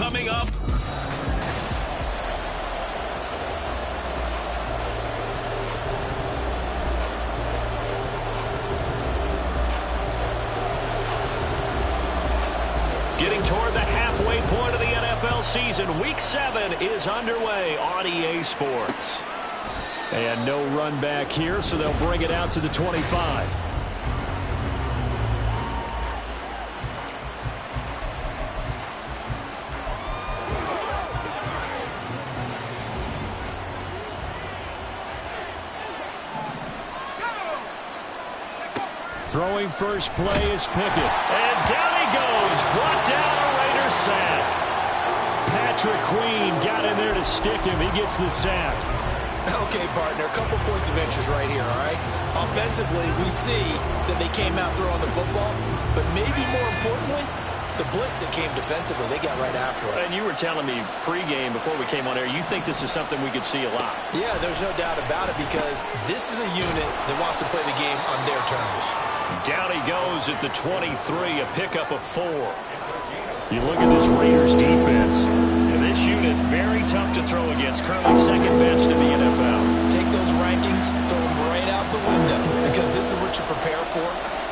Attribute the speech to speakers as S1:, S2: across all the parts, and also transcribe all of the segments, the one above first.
S1: coming up. Getting toward the halfway point of the NFL season. Week 7 is underway on EA Sports.
S2: And no run back here, so they'll bring it out to the 25. Throwing first play is Pickett.
S1: And down he goes. Brought down a Raiders sack.
S2: Patrick Queen got in there to stick him. He gets the sack.
S3: Okay, partner, a couple points of interest right here, all right? Offensively, we see that they came out throwing the football, but maybe more importantly, the blitz that came defensively, they got right after it.
S1: And you were telling me pregame before we came on air, you think this is something we could see a lot.
S3: Yeah, there's no doubt about it because this is a unit that wants to play the game on their terms.
S1: Down he goes at the 23, a pickup of 4. You look at this Raiders defense, and this unit very tough to throw against, currently second best in the NFL.
S3: Take those rankings, throw them right out the window because this is what you prepare for.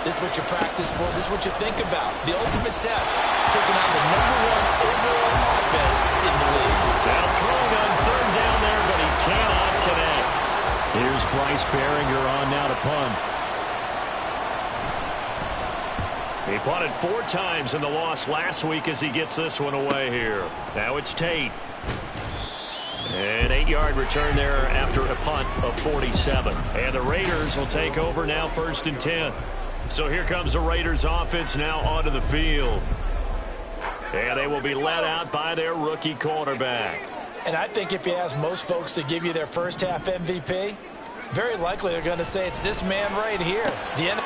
S3: This is what you practice for. This is what you think about. The ultimate test, taking out the #1 overall offense in the league.
S1: Now throwing on third down there, but he cannot connect.
S2: Here's Bryce Behringer on now to punt.
S1: He punted 4 times in the loss last week as he gets this one away here. Now it's Tate. An 8-yard return there after a punt of 47. And the Raiders will take over now 1st and 10. So here comes the Raiders offense now onto the field. And they will be led out by their rookie quarterback.
S4: And I think if you ask most folks to give you their first half MVP, very likely they're going to say it's this man right here.
S2: And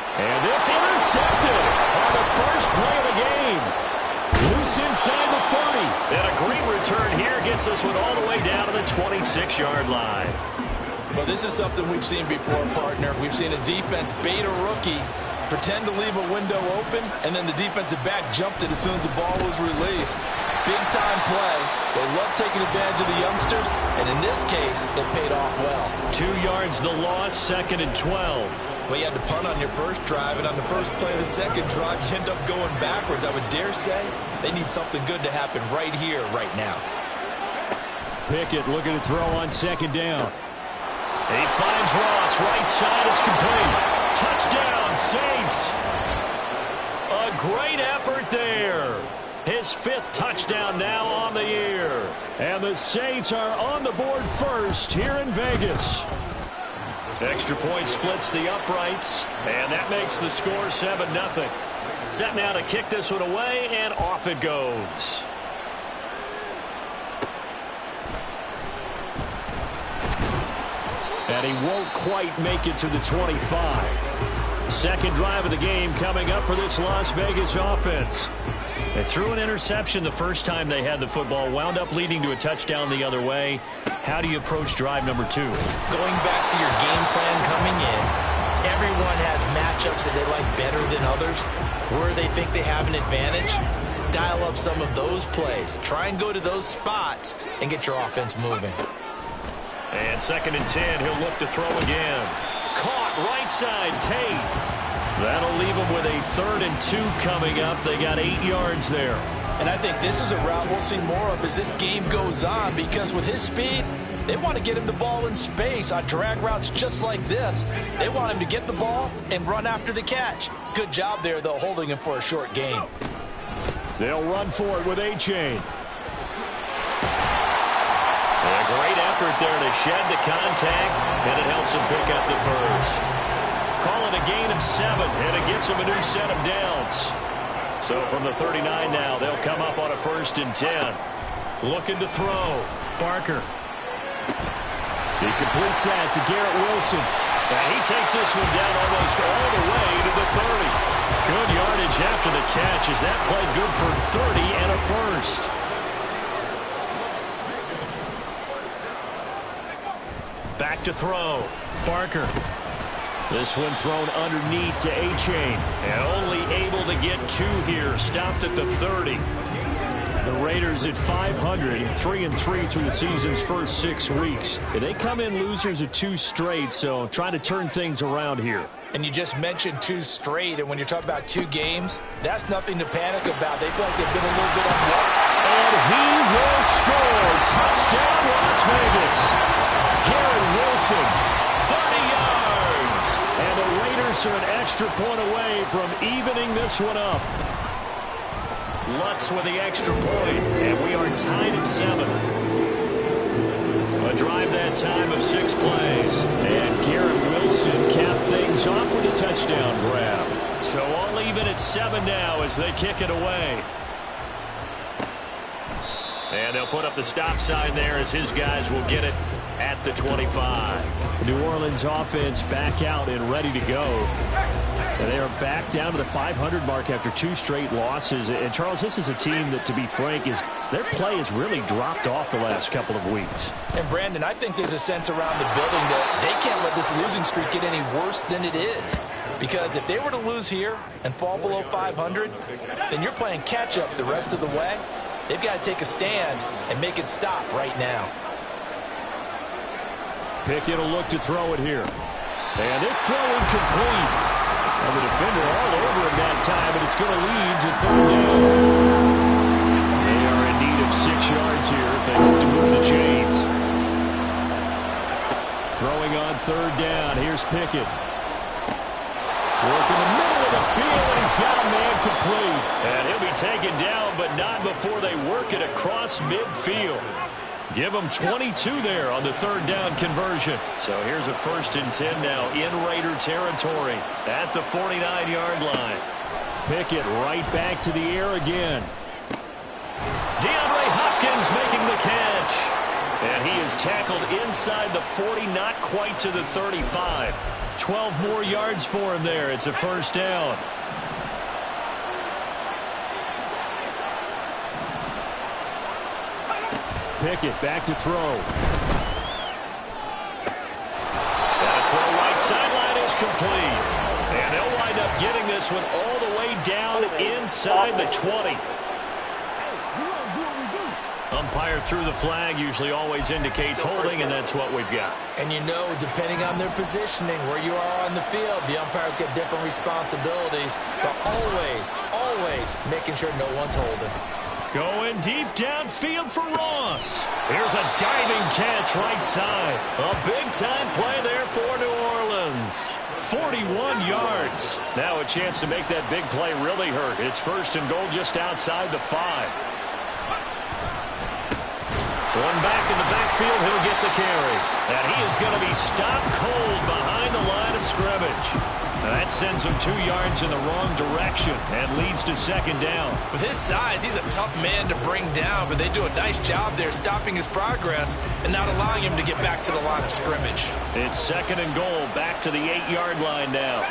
S2: this intercepted on the first play of the game. Loose inside the 30.
S1: And a great return here gets this one all the way down to the 26-yard line.
S4: Well, this is something we've seen before, partner. We've seen a defense bait a rookie, pretend to leave a window open, and then the defensive back jumped it as soon as the ball was released. Big-time play. They love taking advantage of the youngsters, and in this case, it paid off well.
S1: 2 yards the loss, 2nd and 12.
S3: Well, you had to punt on your first drive, and on the first play of the second drive, you end up going backwards. I would dare say they need something good to happen right here, right now.
S2: Pickett looking to throw on 2nd down.
S1: He finds Ross, right side, it's complete. Touchdown, Saints. A great effort there. His 5th touchdown now on the year.
S2: And the Saints are on the board first here in Vegas.
S1: Extra point splits the uprights, and that makes the score 7-0. Set now to kick this one away, and off it goes.
S2: And he won't quite make it to the 25. Second drive of the game coming up for this Las Vegas offense.
S1: They threw an interception the first time they had the football, wound up leading to a touchdown the other way. How do you approach drive number 2?
S3: Going back to your game plan coming in, everyone has matchups that they like better than others. Where they think they have an advantage, dial up some of those plays. Try and go to those spots and get your offense moving.
S1: And 2nd and 10, he'll look to throw again. Caught right side, Tate. That'll leave them with a 3rd and 2 coming up. They got 8 yards there.
S4: And I think this is a route we'll see more of as this game goes on, because with his speed, they want to get him the ball in space on drag routes just like this. They want him to get the ball and run after the catch. Good job there, though, holding him for a short gain.
S2: They'll run for it with A-Chain.
S1: A great effort there to shed the contact, and it helps him pick up the first. Calling a gain of 7, and it gets him a new set of downs. So from the 39 now, they'll come up on a 1st and 10. Looking to throw. Barker.
S2: He completes that to Garrett Wilson.
S1: And he takes this one down almost all the way to the 30. Good yardage after the catch as that played good for 30 and a first. Back to throw. Barker.
S2: This one thrown underneath to A-Chain.
S1: And only able to get 2 here. Stopped at the 30.
S2: The Raiders at 500, 3-3 through the season's first 6 weeks. They come in losers of 2 straight, so trying to turn things around here.
S3: And you just mentioned 2 straight, and when you're talking about 2 games, that's nothing to panic about. They feel like they've been a little bit unlucky.
S2: And he will score. Touchdown, Las Vegas. Garrett Wilson, 30 yards. And the Raiders are an extra point away from evening this one up.
S1: Lutz with the extra point, and we are tied at 7. A drive that time of 6 plays.
S2: And Garrett Wilson capped things off with a touchdown grab.
S1: So all even at 7 now as they kick it away. And they'll put up the stop sign there as his guys will get it at the 25.
S2: The New Orleans offense back out and ready to go. And they are back down to the 500 mark after 2 straight losses. And, Charles, this is a team that, to be frank, their play has really dropped off the last couple of weeks.
S3: And, Brandon, I think there's a sense around the building that they can't let this losing streak get any worse than it is. Because if they were to lose here and fall below 500, then you're playing catch-up the rest of the way. They've got to take a stand and make it stop right now.
S2: Pickett will look to throw it here. And this throw incomplete. And the defender all over him that time, but it's going to lead to 3rd down. They are in need of 6 yards here if they hope to move the chains. Throwing on 3rd down. Here's Pickett. Work in the middle of the field, and he's got a man complete.
S1: And he'll be taken down, but not before they work it across midfield. Give them 22 there on the 3rd down conversion. So here's a 1st and 10 now in Raider territory at the 49-yard line.
S2: Pickett right back to the air again.
S1: DeAndre Hopkins making the catch. And he is tackled inside the 40, not quite to the 35. 12 more yards for him there. It's a 1st down.
S2: Pickett back to throw.
S1: That throw right sideline is complete. And they'll wind up getting this one all the way down inside the 20. Umpire threw the flag, usually always indicates holding, and that's what we've got.
S3: And you know, depending on their positioning, where you are on the field, the umpires get different responsibilities, but always making sure no one's holding.
S1: Going deep downfield for Ross. Here's a diving catch right side. A big-time play there for New Orleans. 41 yards. Now a chance to make that big play really hurt. It's 1st and goal just outside the 5. One back in the backfield, he'll get the carry. And he is going to be stopped cold behind the line of scrimmage. And that sends him 2 yards in the wrong direction and leads to 2nd down.
S3: With his size, he's a tough man to bring down, but they do a nice job there stopping his progress and not allowing him to get back to the line of scrimmage.
S1: It's 2nd and goal, back to the 8-yard line now.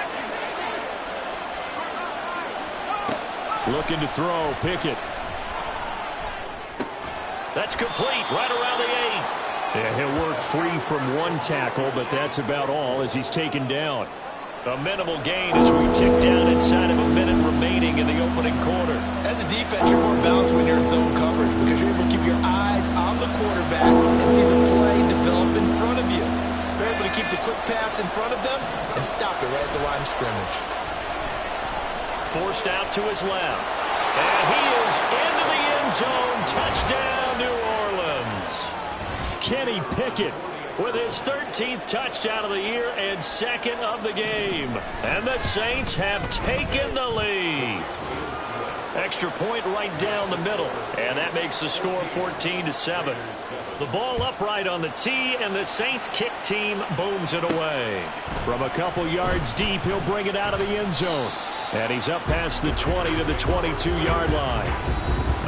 S2: Looking to throw, Pickett.
S1: That's complete, right around the 8.
S2: Yeah, he'll work free from 1 tackle, but that's about all as he's taken down.
S1: A minimal gain as we tick down inside of a minute remaining in the opening quarter.
S3: As a defense, you're more balanced when you're in zone coverage because you're able to keep your eyes on the quarterback and see the play develop in front of you. You're able to keep the quick pass in front of them and stop it right at the line of scrimmage.
S1: Forced out to his left. And he is into the end zone. Touchdown, New Orleans.
S2: Kenny Pickett
S1: with his 13th touchdown of the year and 2nd of the game. And the Saints have taken the lead. Extra point right down the middle. And that makes the score 14-7. The ball upright on the tee, and the Saints kick team booms it away.
S2: From a couple yards deep, he'll bring it out of the end zone. And he's up past the 20 to the 22-yard line.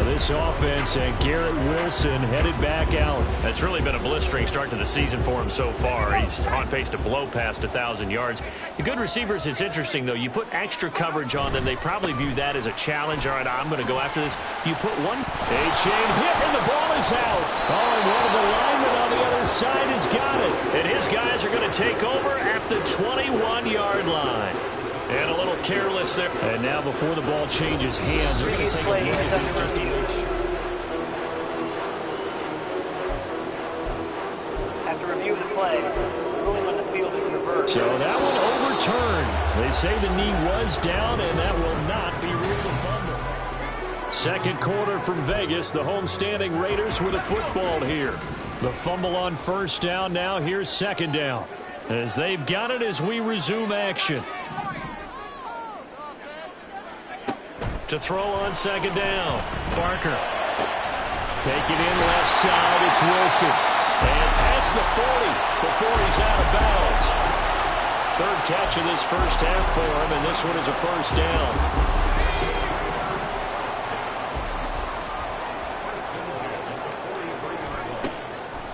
S2: This offense and Garrett Wilson headed back out.
S1: It's really been a blistering start to the season for him so far. He's on pace to blow past 1,000 yards. The good receivers, it's interesting, though. You put extra coverage on them, they probably view that as a challenge. All right, I'm going to go after this. You put one.
S2: A chain hit, and the ball is out. Oh, and one of the linemen on the other side has got it.
S1: And his guys are going to take over at the 21-yard line. And a little careless there.
S2: And now before the ball changes hands, they're going to take a look at this just to make sure.
S5: play, really when the field is reversed.
S2: So that one overturned. They say the knee was down, and that will not be ruled a fumble. Second quarter from Vegas. The homestanding Raiders with a football here. The fumble on first down. Now here's second down, as they've got it as we resume action. To throw on second down, Barker. Take it in left side, it's Wilson. And past the 40 before he's out of bounds. Third catch of this first half for him, and this one is a first down.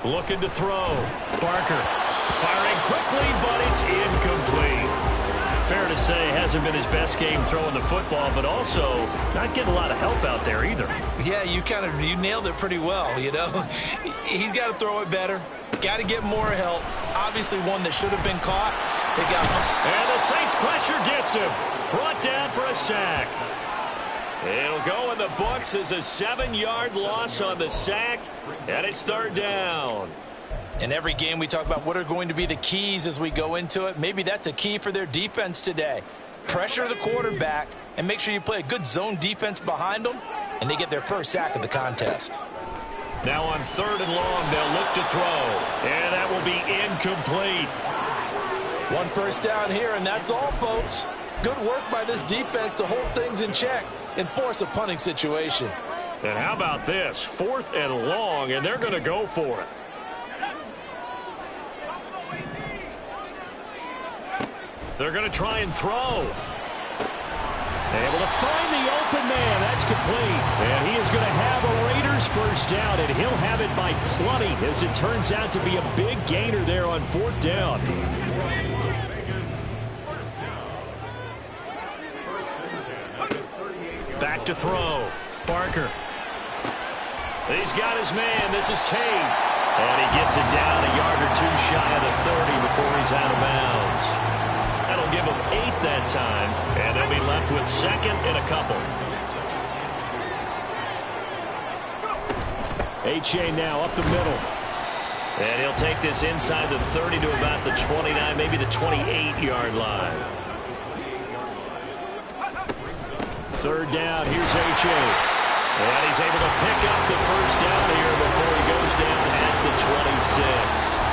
S2: Looking to throw. Barker firing quickly, but it's incomplete. Fair to say, hasn't been his best game throwing the football, but also not getting a lot of help out there either.
S3: Yeah, you nailed it pretty well, you know. He's got to throw it better. Got to get more help. Obviously one that should have been caught.
S1: And the Saints pressure gets him. Brought down for a sack. It'll go in the books as a 7-yard loss on the sack, and it's third down.
S3: In every game we talk about what are going to be the keys as we go into it. Maybe that's a key for their defense today. Pressure the quarterback and make sure you play a good zone defense behind them, and they get their first sack of the contest.
S1: Now on third and long, they'll look to throw, and that will be incomplete.
S4: One first down here, and that's all, folks. Good work by this defense to hold things in check and force a punting situation.
S1: And how about this? Fourth and long, and they're going to go for it. They're going to try and throw. Able to find the open man. That's complete. And he is going to have a Raiders first down, and he'll have it by plenty, as it turns out to be a big gainer there on fourth down. Back to throw. Barker. He's got his man. This is Tate. And he gets it down a yard or two shy of the 30 before he's out of bounds. That'll give them 8 that time, and they'll be left with second and a couple.
S2: H.A. now up the middle.
S1: And he'll take this inside the 30 to about the 29, maybe the 28-yard line.
S2: Third down, here's H.A.
S1: And he's able to pick up the first down here before he goes down at the 26.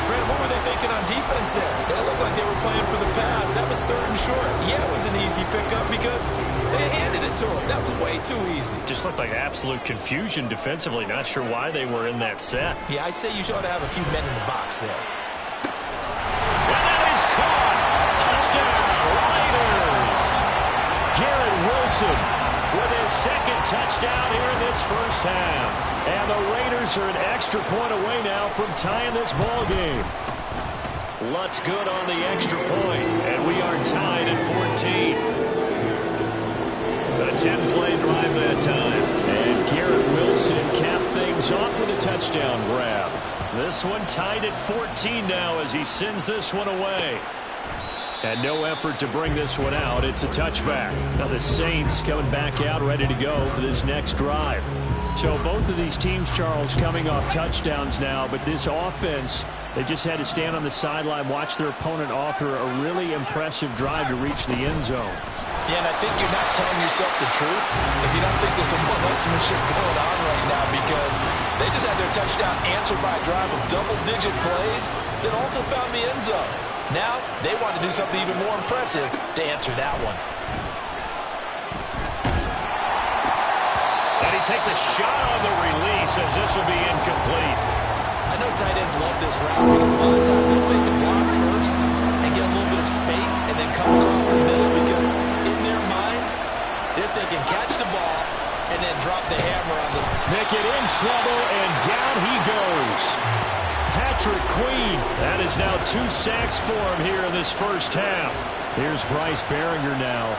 S3: Brad, what were they thinking on defense there? It looked like they were playing for the pass. That was third and short. Yeah, it was an easy pickup because they handed it to him. That was way too easy.
S1: Just looked like absolute confusion defensively. Not sure why they were in that set.
S3: Yeah, I'd say you ought to have a few men in the box there.
S1: And that is caught. Touchdown, Raiders. Garrett Wilson with his second touchdown here in this first half. And the Raiders are an extra point away now from tying this ball game. Lutz good on the extra point, and we are tied at 14. A 10-play drive that time.
S2: And Garrett Wilson capped things off with a touchdown grab.
S1: This one tied at 14 now as he sends this one away.
S2: And no effort to bring this one out. It's a touchback. Now the Saints coming back out ready to go for this next drive. So both of these teams, Charles, coming off touchdowns now, but this offense, they just had to stand on the sideline, watch their opponent author a really impressive drive to reach the end zone.
S3: Yeah, and I think you're not telling yourself the truth if you don't think there's some one-upsmanship going on right now, because they just had their touchdown answered by a drive of double-digit plays that also found the end zone. Now they want to do something even more impressive to answer that one.
S1: And he takes a shot on the release as this will be incomplete.
S3: I know tight ends love this route because a lot of times they'll think to block first and get a little bit of space and then come across the middle, because in their mind, they're thinking catch the ball and then drop the hammer on the...
S2: Pickett in trouble, and down he goes. Patrick Queen. That is now 2 sacks for him here in this first half. Here's Bryce Behringer now.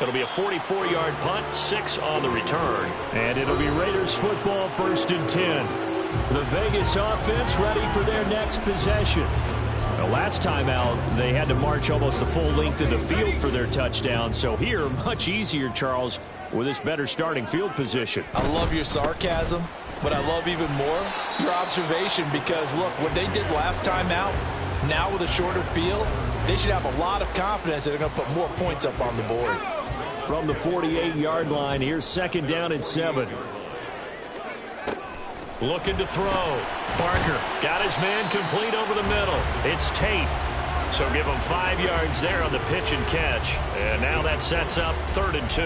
S1: It'll be a 44-yard punt, 6 on the return.
S2: And it'll be Raiders football, 1st and 10. The Vegas offense ready for their next possession. A Last time out, they had to march almost the full length of the field for their touchdown. So here, much easier, Charles, with this better starting field position.
S4: I love your sarcasm, but I love even more your observation because, look, what they did last time out, now with a shorter field, they should have a lot of confidence that they're going to put more points up on the board.
S2: From the 48-yard line, here's 2nd down and 7.
S1: Looking to throw. Barker got his man complete over the middle. It's Tate. So give him 5 yards there on the pitch and catch. And now that sets up 3rd and 2.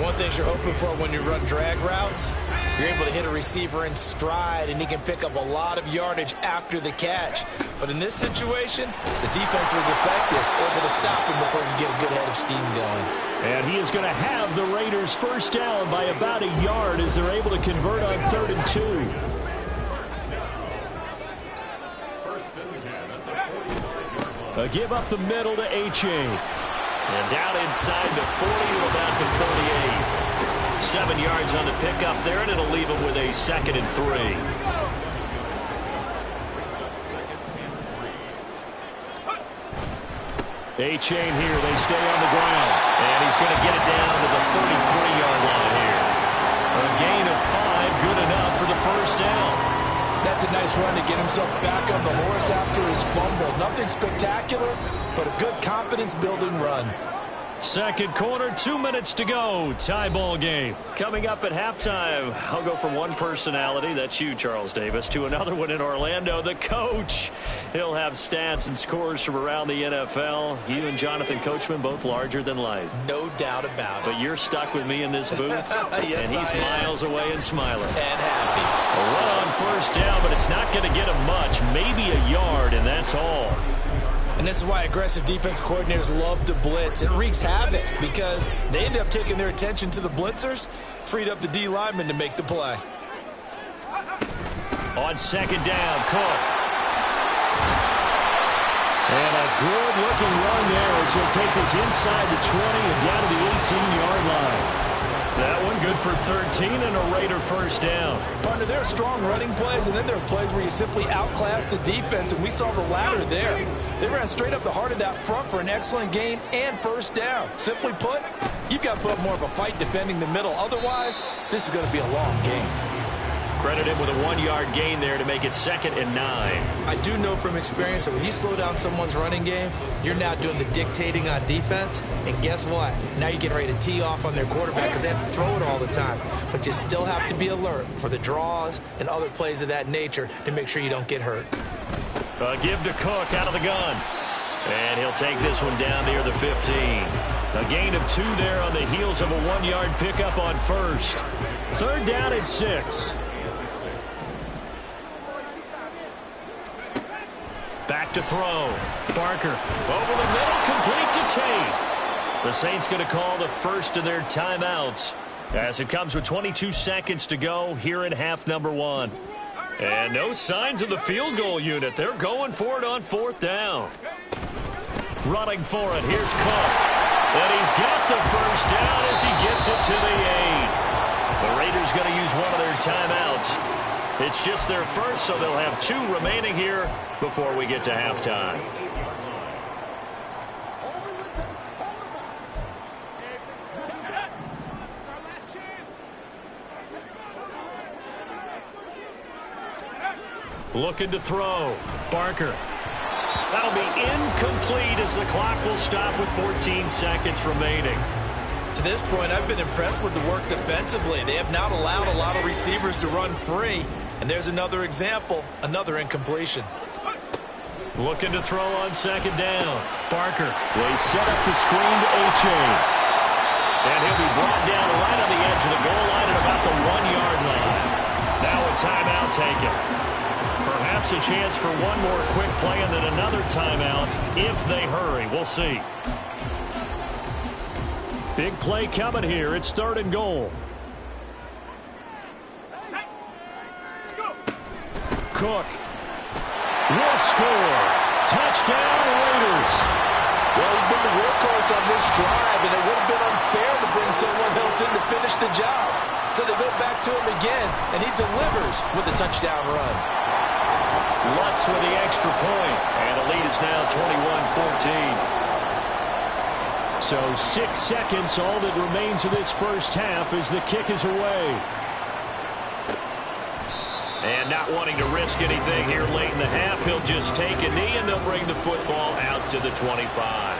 S3: One thing you're hoping for when you run drag routes, you're able to hit a receiver in stride, and he can pick up a lot of yardage after the catch. But in this situation, the defense was effective, able to stop him before he get a good head of steam going.
S2: And he is going to have the Raiders first down by about a yard as they're able to convert on 3rd and 2. A give up the middle to H.A.
S1: And down inside the 40 to about the 48. 7 yards on the pickup there, and it'll leave him with a 2nd and 3.
S2: A-Chain here. They stay on the ground.
S1: And he's going to get it down to the 33-yard line here.
S2: A gain of 5, good enough for the first down.
S4: That's a nice run to get himself back on the horse after his fumble. Nothing spectacular, but a good confidence-building run.
S2: Second quarter, 2 minutes to go. Tie ball game.
S1: Coming up at halftime, I'll go from one personality, that's you, Charles Davis, to another one in Orlando, the coach. He'll have stats and scores from around the NFL. You and Jonathan Coachman, both larger than life.
S3: No doubt about it.
S1: But you're stuck with me in this booth,
S3: yes,
S1: and he's miles away and smiling.
S3: And happy.
S1: A run on first down, but it's not going to get him much, maybe a yard, and that's all.
S3: And this is why aggressive defense coordinators love to blitz. It wreaks havoc because they end up taking their attention to the blitzers, freed up the D lineman to make the play.
S1: On 2nd down, Cook.
S2: And a good-looking run there as he'll take this inside the 20 and down to the 18-yard line.
S1: That one good for 13 and a Raider first down.
S4: Partner, there are strong running plays, and then there are plays where you simply outclass the defense, and we saw the latter there. They ran straight up the heart of that front for an excellent gain and first down. Simply put, you've got to put up more of a fight defending the middle. Otherwise, this is going to be a long game.
S1: Credit him with a 1-yard gain there to make it 2nd and 9.
S3: I do know from experience that when you slow down someone's running game, you're now doing the dictating on defense. And guess what? Now you're getting ready to tee off on their quarterback because they have to throw it all the time. But you still have to be alert for the draws and other plays of that nature to make sure you don't get hurt.
S1: Give to Cook out of the gun. And he'll take this one down near the 15. A gain of 2 there on the heels of a 1-yard pickup on first.
S2: 3rd down and 6.
S1: Back to throw. Barker over the middle, complete to Tate. The Saints going to call the first of their timeouts as it comes with 22 seconds to go here in half number 1. And no signs of the field goal unit. They're going for it on 4th down. Running for it. Here's Cook. And he's got the first down as he gets it to the 8. The Raiders going to use one of their timeouts. It's just their first, so they'll have 2 remaining here before we get to halftime. Looking to throw. Barker. That'll be incomplete as the clock will stop with 14 seconds remaining.
S3: To this point, I've been impressed with the work defensively. They have not allowed a lot of receivers to run free. And there's another example, another incompletion.
S1: Looking to throw on 2nd down. Barker.
S2: They set up the screen to H.A.
S1: And he'll be brought down right on the edge of the goal line at about the 1-yard line. Now a timeout taken. Perhaps a chance for one more quick play and then another timeout if they hurry. We'll see.
S2: Big play coming here. It's 3rd and goal. Cook will score. Touchdown, Raiders.
S4: Well, he's been the workhorse on this drive, and it would have been unfair to bring someone else in to finish the job. So they go back to him again, and he delivers with a touchdown run.
S1: Lutz with the extra point, and the lead is now 21-14.
S2: So 6 seconds, all that remains of this first half as the kick is away.
S1: And not wanting to risk anything here late in the half, he'll just take a knee, and they'll bring the football out to the 25.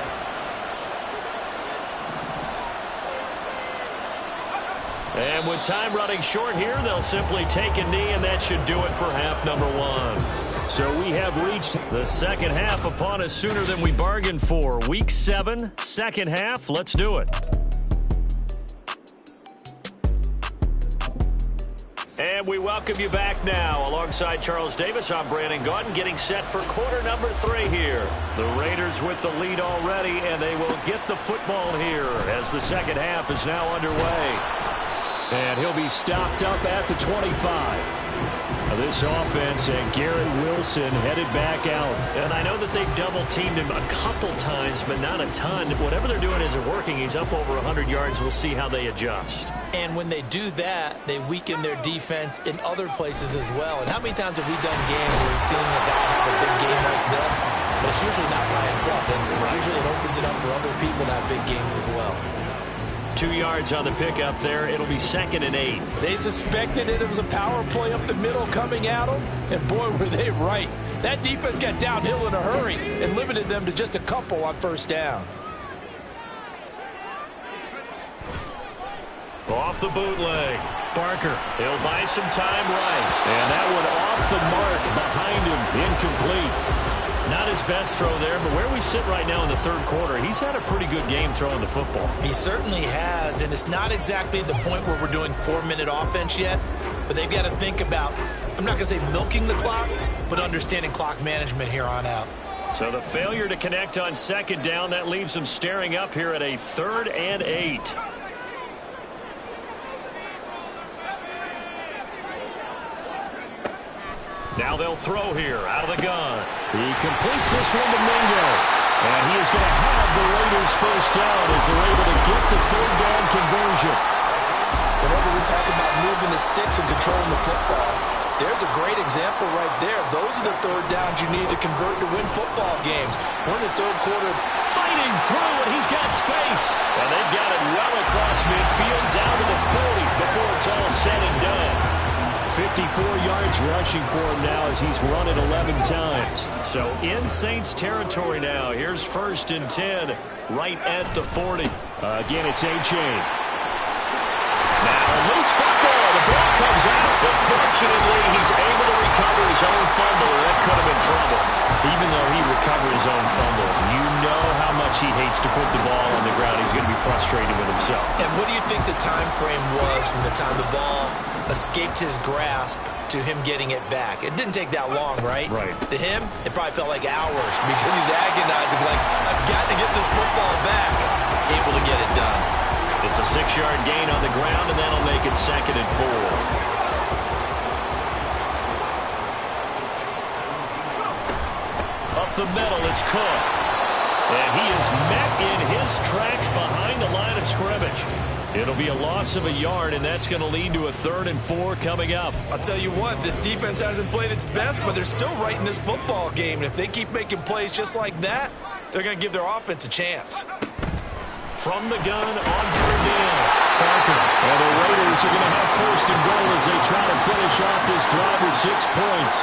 S1: And with time running short here, they'll simply take a knee, and that should do it for half number one.
S2: So we have reached
S1: the second half upon us sooner than we bargained for. Week 7, second half. Let's do it. And we welcome you back now. Alongside Charles Davis, I'm Brandon Gaudin, getting set for quarter number 3 here. The Raiders with the lead already, and they will get the football here as the second half is now underway.
S2: And he'll be stopped up at the 25. This offense, and Garrett Wilson headed back out.
S1: And I know that they've double-teamed him a couple times, but not a ton. Whatever they're doing isn't working. He's up over 100 yards. We'll see how they adjust.
S3: And when they do that, they weaken their defense in other places as well. And how many times have we done games where we've seen a guy have a big game like this, but it's usually not by himself. Usually it opens it up for other people to have big games as well.
S1: 2 yards on the pickup there. It'll be 2nd and 8.
S4: They suspected it was a power play up the middle coming at them, and boy, were they right. That defense got downhill in a hurry and limited them to just a couple on first down.
S1: Off the bootleg. Barker. He'll buy some time right.
S2: And that one off the mark behind him. Incomplete.
S1: Not his best throw there, but where we sit right now in the third quarter, he's had a pretty good game throwing the football.
S3: He certainly has, and it's not exactly the point where we're doing 4-minute offense yet, but they've got to think about, I'm not going to say milking the clock, but understanding clock management here on out.
S1: So the failure to connect on second down, that leaves them staring up here at a 3rd and 8. Now they'll throw here out of the gun.
S2: He completes this one to Mingo. And he is going to have the Raiders first down as they're able to get the 3rd down conversion.
S4: Whenever we talk about moving the sticks and controlling the football, there's a great example right there. Those are the 3rd downs you need to convert to win football games. We're in the third quarter.
S1: Fighting through, and he's got space. And they've got it well across midfield down to the 40 before it's all said and done.
S2: 54 yards rushing for him now as he's run it 11 times.
S1: So in Saints territory now. Here's 1st and 10 right at the 40.
S2: Again, it's A-Chain.
S1: Now loose football. The ball comes out, but fortunately he's able to recover his own fumble. That could have been trouble. Even though he recovered his own fumble, you know how much he hates to put the ball on the ground. He's going to be frustrated with himself.
S3: And what do you think the time frame was from the time the ball escaped his grasp to him getting it back? It didn't take that long, right?
S2: Right.
S3: To him, it probably felt like hours because he's agonizing, like, I've got to get this football back. Able to get it done.
S1: It's a 6-yard gain on the ground, and that'll make it 2nd and 4. Up the middle, it's Cook. And he is met in his tracks behind the line of scrimmage. It'll be a loss of a yard, and that's going to lead to a 3rd and 4 coming up.
S4: I'll tell you what, this defense hasn't played its best, but they're still right in this football game. And if they keep making plays just like that, they're going to give their offense a chance.
S1: From the gun on 3rd down.
S2: Barker. And the Raiders are going to have 1st and goal as they try to finish off this drive with 6 points.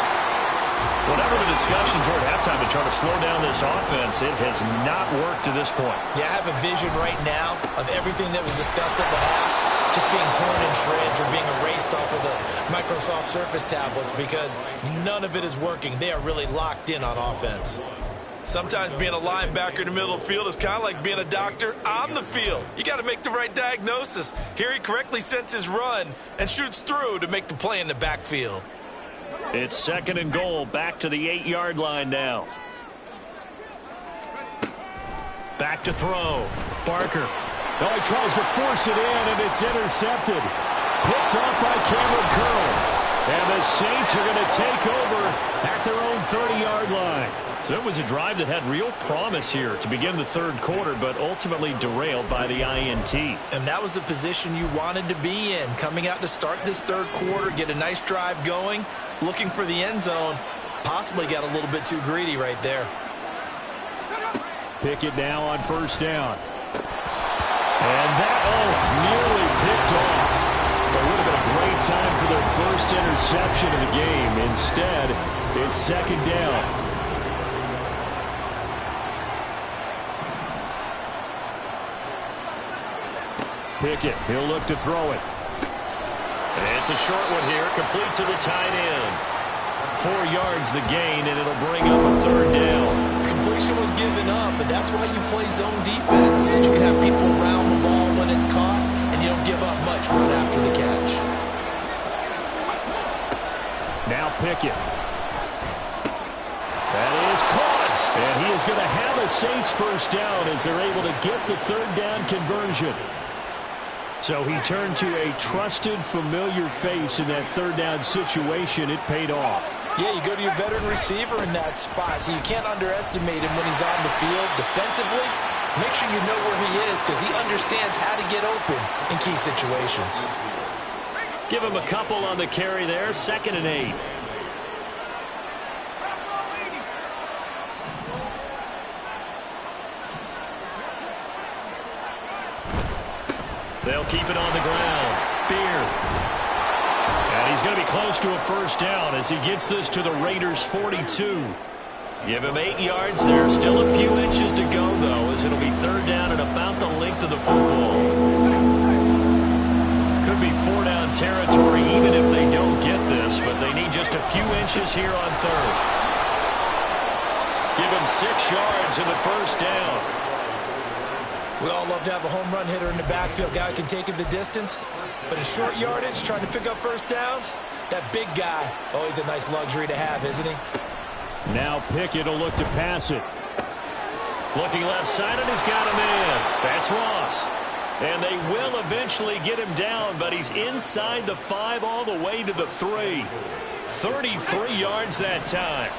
S1: Whatever the discussions were at halftime to try to slow down this offense, it has not worked to this point.
S3: Yeah, I have a vision right now of everything that was discussed at the half just being torn in shreds or being erased off of the Microsoft Surface tablets because none of it is working. They are really locked in on offense.
S4: Sometimes being a linebacker in the middle of the field is kind of like being a doctor on the field. You got to make the right diagnosis. Here he correctly sets his run and shoots through to make the play in the backfield.
S1: It's 2nd and goal, back to the 8-yard line now. Back to throw. Barker.
S2: Oh, he tries to force it in, and it's intercepted. Picked off by Cameron Curl. And the Saints are going to take over at their own 30-yard line.
S1: So it was a drive that had real promise here to begin the third quarter, but ultimately derailed by the INT.
S3: And that was the position you wanted to be in, coming out to start this third quarter, get a nice drive going, looking for the end zone. Possibly got a little bit too greedy right there.
S2: Pickett now on first down. And that, nearly picked off. It would have been a great time for their first interception of the game. Instead, it's second down. Pickett, he'll look to throw it.
S1: And it's a short one here, complete to the tight end. 4 yards the gain, and it'll bring up a third down.
S3: Completion was given up, but that's why you play zone defense, so you can have people around the ball when it's caught, and you don't give up much run after the catch.
S2: Now Pickett. That is caught, and he is going to have a Saints first down as they're able to get the third down conversion. So he turned to a trusted, familiar face in that third down situation. It paid off.
S3: Yeah, you go to your veteran receiver in that spot, so you can't underestimate him when he's on the field defensively. Make sure you know where he is because he understands how to get open in key situations.
S1: Give him a couple on the carry there, 2nd and 8. They'll keep it on the ground. Beard. And he's going to be close to a first down as he gets this to the Raiders' 42. Give him 8 yards there. Still a few inches to go, though, as it'll be third down at about the length of the football. Could be 4-down territory even if they don't get this, but they need just a few inches here on third. Give him 6 yards in the first down.
S3: We all love to have a home run hitter in the backfield, guy who can take it the distance. But in short yardage, trying to pick up first downs, that big guy, always a nice luxury to have, isn't he?
S2: Now Pickett will look to pass it.
S1: Looking left side, and he's got a man. That's Ross. And they will eventually get him down, but he's inside the 5 all the way to the 3. 33 yards that time.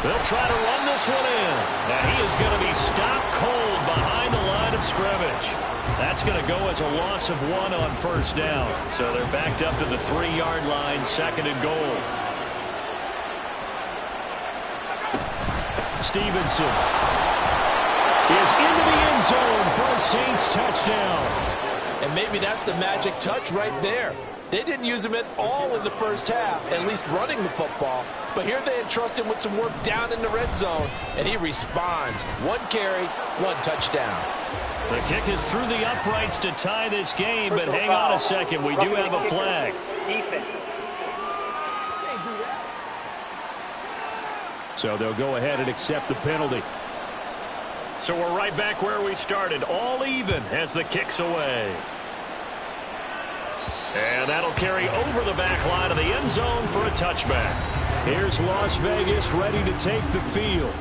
S1: They'll try to run this one in. And he is going to be stopped cold behind the line of scrimmage. That's going to go as a loss of 1 on first down. So they're backed up to the 3-yard line, 2nd and goal.
S2: Stevenson is into the end zone for a Saints touchdown.
S3: And maybe that's the magic touch right there. They didn't use him at all in the first half, at least running the football. But here they entrust him with some work down in the red zone, and he responds. 1 carry, 1 touchdown.
S1: The kick is through the uprights to tie this game, but hang on a second. We do have a flag.
S2: So they'll go ahead and accept the penalty.
S1: So we're right back where we started, all even as the kick's away. And that'll carry over the back line of the end zone for a touchback.
S2: Here's Las Vegas ready to take the field.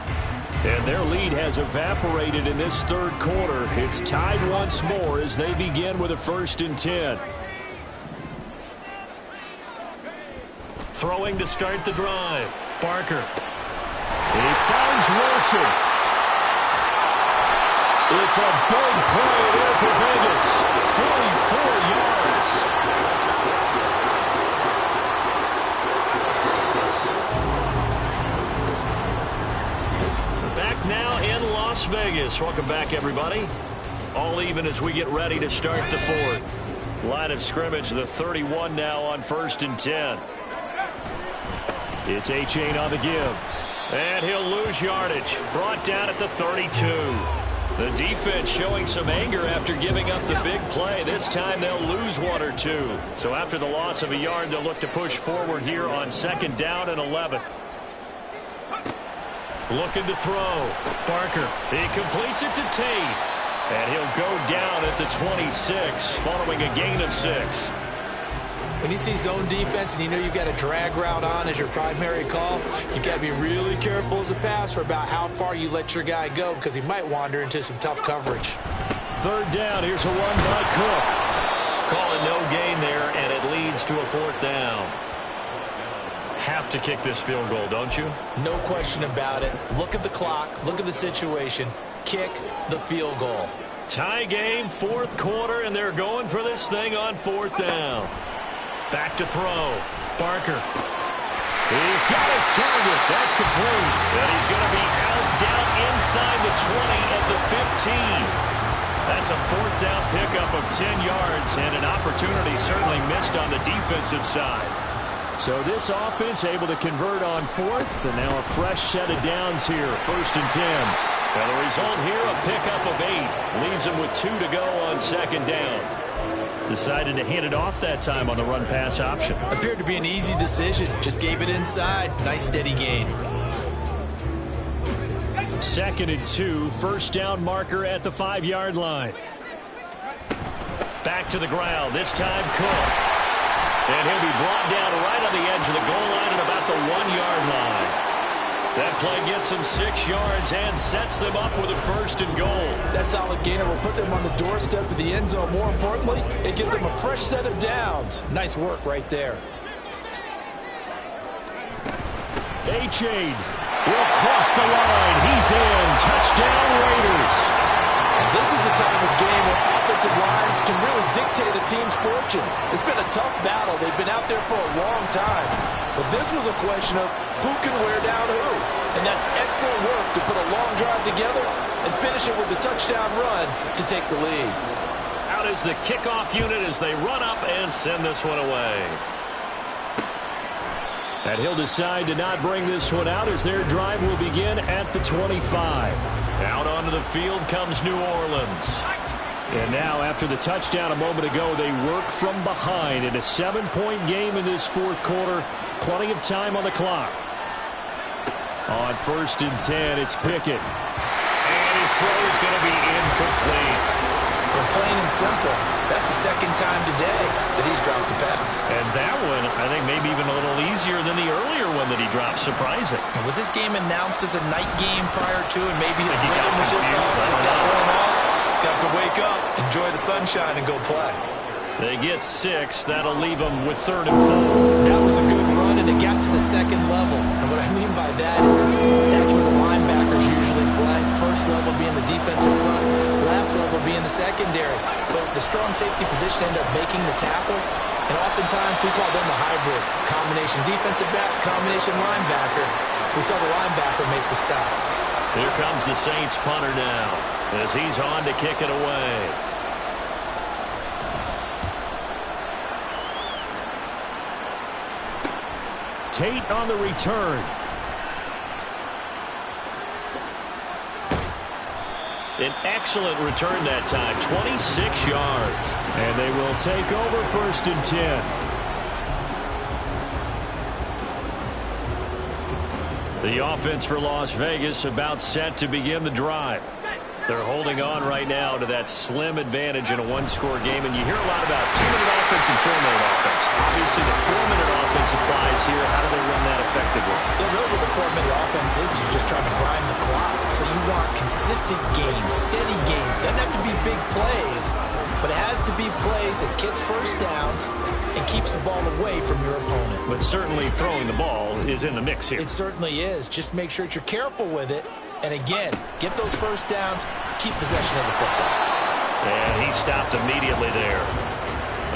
S2: And their lead has evaporated in this third quarter. It's tied once more as they begin with a 1st and 10.
S1: Throwing to start the drive. Barker.
S2: He finds Wilson. It's a big play there for Vegas. 44 yards.
S1: Now in Las Vegas. Welcome back, everybody. All even as we get ready to start the 4th. Line of scrimmage, the 31 now on 1st and 10.
S2: It's A-Chain on the give.
S1: And he'll lose yardage. Brought down at the 32. The defense showing some anger after giving up the big play. This time they'll lose 1 or 2. So after the loss of a yard, they'll look to push forward here on 2nd down and 11. Looking to throw. Barker. He completes it to Tate. And he'll go down at the 26 following a gain of 6.
S3: When you see zone defense and you know you've got a drag route on as your primary call, you got to be really careful as a passer about how far you let your guy go because he might wander into some tough coverage.
S2: 3rd down. Here's a run by Cook.
S1: Calling no gain there, and it leads to a 4th down. Have to kick this field goal, don't you?
S3: No question about it. Look at the clock. Look at the situation. Kick the field goal.
S1: Tie game, fourth quarter, and they're going for this thing on fourth down. Back to throw. Barker. He's got his target. That's complete. And he's going to be out down inside the 20 at the 15. That's a fourth down pickup of 10 yards, and an opportunity certainly missed on the defensive side.
S2: So this offense able to convert on fourth, and now a fresh set of downs here, 1st and 10.
S1: Well, the result here, a pickup of 8. Leaves him with 2 to go on second down.
S2: Decided to hand it off that time on the run-pass option.
S3: Appeared to be an easy decision. Just gave it inside. Nice steady gain.
S2: 2nd and 2, first down marker at the 5-yard line.
S1: Back to the ground, this time Cook. And he'll be brought down right on the edge of the goal line at about the 1-yard line. That play gets them 6 yards and sets them up with a 1st and goal.
S4: That solid gainer will put them on the doorstep of the end zone. More importantly, it gives them a fresh set of downs. Nice work right there.
S2: H-Aid will cross the line. He's in. Touchdown, Raiders.
S4: And this is the time of game where offensive lines can really dictate a team's fortunes. It's been a tough battle. They've been out there for a long time. But this was a question of who can wear down who. And that's excellent work to put a long drive together and finish it with a touchdown run to take the lead.
S1: Out is the kickoff unit as they run up and send this one away.
S2: And he'll decide to not bring this one out as their drive will begin at the 25.
S1: Out onto the field comes New Orleans.
S2: And now, after the touchdown a moment ago, they work from behind in a 7-point game in this fourth quarter. Plenty of time on the clock. On 1st and 10, it's Pickett.
S1: And his throw is going to be incomplete.
S3: Plain and simple. That's the second time today that he's dropped a pass.
S1: And that one, I think, maybe even a little easier than the earlier one that he dropped. Surprising.
S3: Was this game announced as a night game prior to, and maybe his rhythm was just off? He's got thrown off. He's got to wake up, enjoy the sunshine, and go play.
S1: They get 6. That'll leave them with 3rd and 4.
S3: That was a good run, and it got to the second level. And what I mean by that is that's where the linebackers usually play. First level being the defensive front, last level being the secondary. But the strong safety position ended up making the tackle. And oftentimes we call them a hybrid. Combination defensive back, combination linebacker. We saw the linebacker make the stop.
S1: Here comes the Saints punter now as he's on to kick it away.
S2: Tate on the return.
S1: An excellent return that time, 26 yards.
S2: And they will take over 1st and 10.
S1: The offense for Las Vegas about set to begin the drive. They're holding on right now to that slim advantage in a one-score game, and you hear a lot about 2-minute offense and 4-minute offense. Obviously, the 4-minute offense applies here. How do they run that effectively?
S3: Yeah, really what the 4-minute offense is you're just trying to grind the clock. So you want consistent gains, steady gains. Doesn't have to be big plays, but it has to be plays that gets first downs and keeps the ball away from your opponent.
S1: But certainly throwing the ball is in the mix here.
S3: It certainly is. Just make sure that you're careful with it. And again, get those first downs, keep possession of the football.
S1: And he stopped immediately there.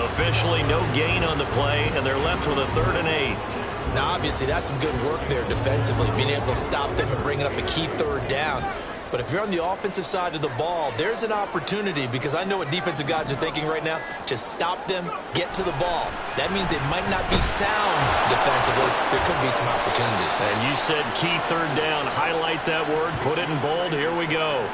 S1: Officially no gain on the play, and they're left with a 3rd and 8.
S3: Now, obviously, that's some good work there defensively, being able to stop them and bringing up a key 3rd down. But if you're on the offensive side of the ball, there's an opportunity, because I know what defensive guys are thinking right now. Just stop them, get to the ball. That means they might not be sound defensively. There could be some opportunities.
S1: And you said key 3rd down. Highlight that word, put it in bold. Here we go.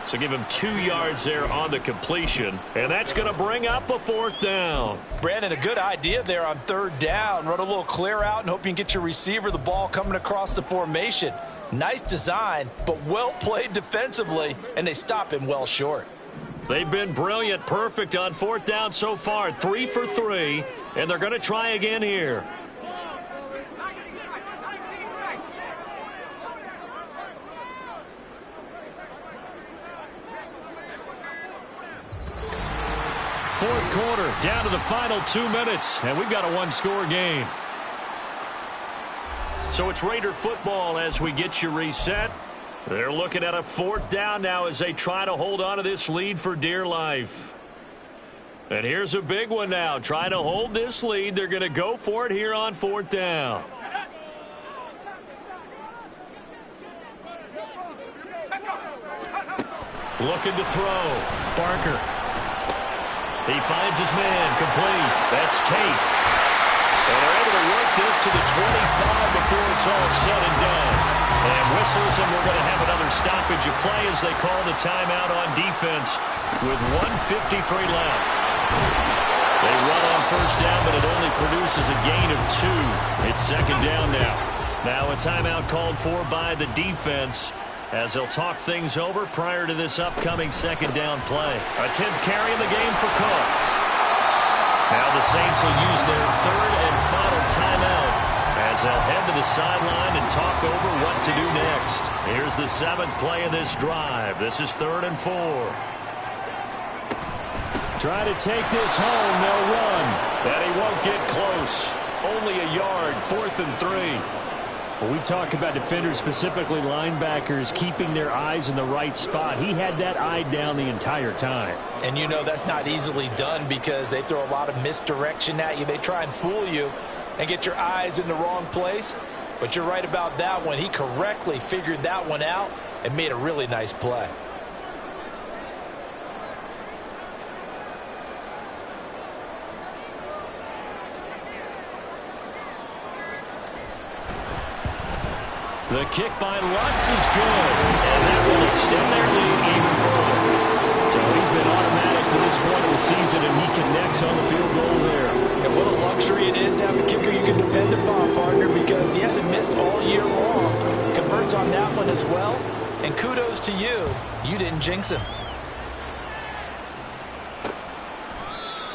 S1: So give him 2 yards there on the completion. And that's going to bring up a 4th down.
S4: Brandon, a good idea there on 3rd down. Run a little clear out and hope you can get your receiver the ball coming across the formation. Nice design, but well played defensively, and they stop him well short.
S1: They've been brilliant, perfect on 4th down so far. 3 for 3, and they're going to try again here. Fourth quarter, down to the final 2 minutes, and we've got a one-score game. So it's Raider football as we get you reset. They're looking at a 4th down now as they try to hold on to this lead for dear life. And here's a big one now. Trying to hold this lead. They're going to go for it here on 4th down. Looking to throw. Barker. He finds his man. Complete. That's Tate. And they're able to work this to the 25 before it's all said and done. And whistles, and we're going to have another stoppage of play as they call the timeout on defense with 1:53 left. They run on 1st down, but it only produces a gain of 2. It's 2nd down now. Now a timeout called for by the defense as they'll talk things over prior to this upcoming 2nd down play. A 10th carry in the game for Cook. Now the Saints will use their 3rd and final timeout as they'll head to the sideline and talk over what to do next. Here's the 7th play of this drive. This is 3rd and 4.
S2: Try to take this home. They'll run.
S1: And he won't get close. Only a yard. 4th and 3.
S2: When we talk about defenders, specifically linebackers, keeping their eyes in the right spot, he had that eye down the entire time.
S3: And you know that's not easily done because they throw a lot of misdirection at you. They try and fool you and get your eyes in the wrong place. But you're right about that one. He correctly figured that one out and made a really nice play.
S1: The kick by Lutz is good, and that will extend their lead even further.
S2: So he's been automatic to this point of the season, and he connects on the field goal there.
S3: And what a luxury it is to have a kicker you can depend upon, partner, because he hasn't missed all year long. Converts on that one as well, and kudos to you. You didn't jinx him.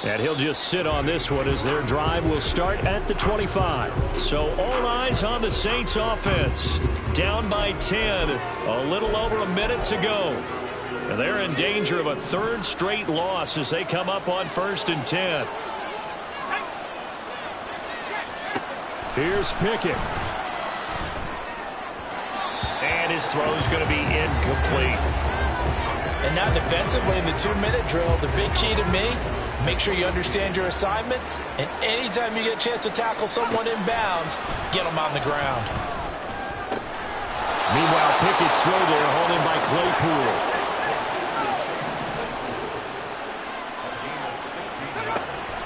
S2: And he'll just sit on this one as their drive will start at the 25.
S1: So all eyes on the Saints offense. Down by 10. A little over a minute to go. And they're in danger of a 3rd straight loss as they come up on 1st and 10.
S2: Here's Pickett.
S1: And his throw is going to be incomplete.
S3: And now defensively in the 2-minute drill, the big key to me, make sure you understand your assignments, and anytime you get a chance to tackle someone in bounds, get them on the ground.
S2: Meanwhile, Pickett's throw there, hauled in by Claypool.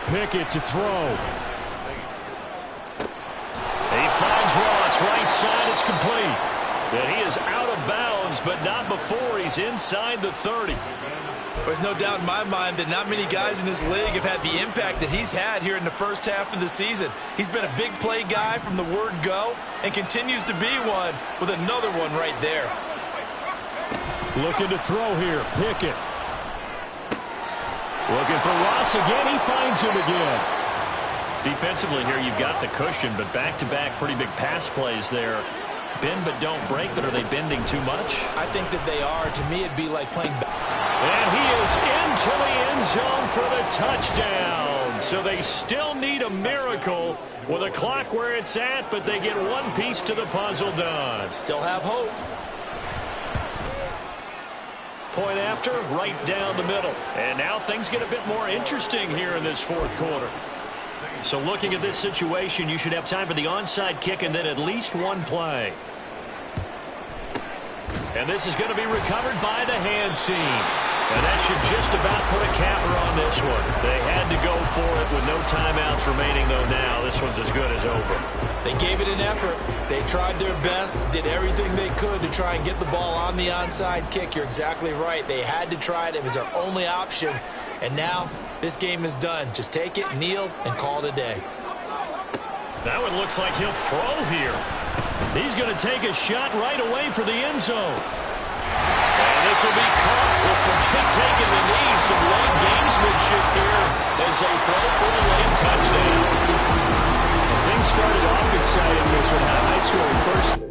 S2: Pickett to throw.
S1: He finds Ross, right side, it's complete. And he is out of bounds, but not before he's inside the 30.
S3: There's no doubt in my mind that not many guys in this league have had the impact that he's had here in the 1st half of the season. He's been a big play guy from the word go and continues to be one with another one right there.
S2: Looking to throw here, Pickett. Looking for Ross again, he finds him again.
S1: Defensively here, you've got the cushion, but back-to-back pretty big pass plays there. Bend but don't break, but are they bending too much?
S3: I think that they are. To me, it'd be like playing
S1: and he is into the end zone for the touchdown. So they still need a miracle with a clock where it's at, but they get one piece to the puzzle done.
S3: Still have hope.
S1: Point after, right down the middle. And now things get a bit more interesting here in this 4th quarter. So looking at this situation, you should have time for the onside kick and then at least one play. And this is going to be recovered by the hands team. And that should just about put a capper on this one. They had to go for it with no timeouts remaining, though now this one's as good as over.
S3: They gave it an effort. They tried their best, did everything they could to try and get the ball on the onside kick. You're exactly right. They had to try it. It was their only option. And now this game is done. Just take it, kneel, and call it a day.
S1: That one looks like he'll throw here. He's going to take a shot right away for the end zone. And this will be caught. Well, forget taking the knee. Some late gamesmanship here as they throw for the late touchdown.
S2: Things started off exciting this one. High scoring first.